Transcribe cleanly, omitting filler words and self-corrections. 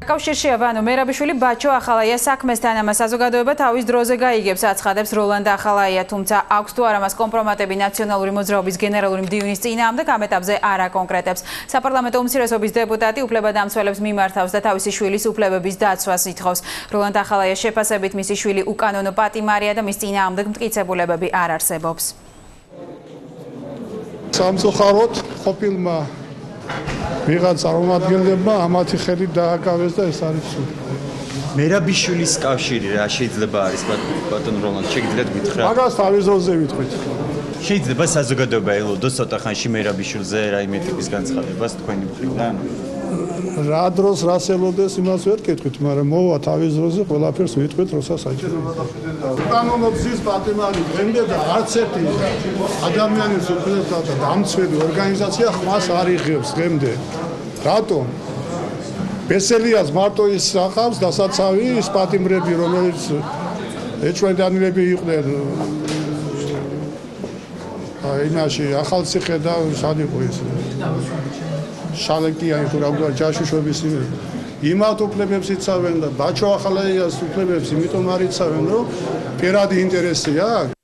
კავშირში ვანო მერაბიშვილი ბაჩო ახალაიას საქმესთან ამას საზოგადოება თავის დროზე გაიგებს, აცხადებს როლანდ ახალაია, თუმცა აქვს თუ არა მას კომპრომატები ნაციონალური მოძრაობის გენერალური მდივნის წინააღმდეგ, ამ ეტაპზე არ აკონკრეტებს. საპარლამენტო უმცირესობის დეპუტატი უფლებადამცველებს მიმართავს და თავისი შვილის უფლებების დაცვას ითხოვს. როლანდ ახალაიას შეფასებით მისი შვილი უკანონო პატიმარია და მის წინააღმდეგ მტკიცებულებები არ არსებობს. სამწუხაროდ ყოფილმა ვიღაც წარმომადგენლებმა ამათი ხელით დააკავეს და ეს არის ცუდი. მერაბიშვილის კავშირი რა შეიძლება არის ბატონ როლანდ შეგიძლიათ გითხრათ? მაგას თავის დროზე ვიტყვით. შეიძლება საზოგადოება ელოდოს ცოტა ხანში მერაბიშვილზე რაიმე ტიპის განცხადებას თქვენი მხრიდან? რა დროს რას ელოდეს იმას ვერ გეტყვით, მაგრამ მოვა თავის დროზე ყველაფერს ვიტყვით, როცა საჭიროა. უკანონო გზის პატიმარი დღემდე და არც ერთი ადამიანის უფლებათა და დამცველი ორგანიზაცია ხმას არ იღებს დღემდე. რატომ? ბესელიას მარტო ის ახავს დასაცავი ის პატიმრები, რომელიც ეჭვმიტანილები იყვნენ იმაში ახალციხე და სად იყო ეს შალეკიანი თუ რა ვთქვა ჯაშუშობის იმათ უფლებებს იცავენ და ბაჩო ახალაიას უფლებებს იმიტომ არ იცავენ, რომ პირადი ინტერესია აქვს.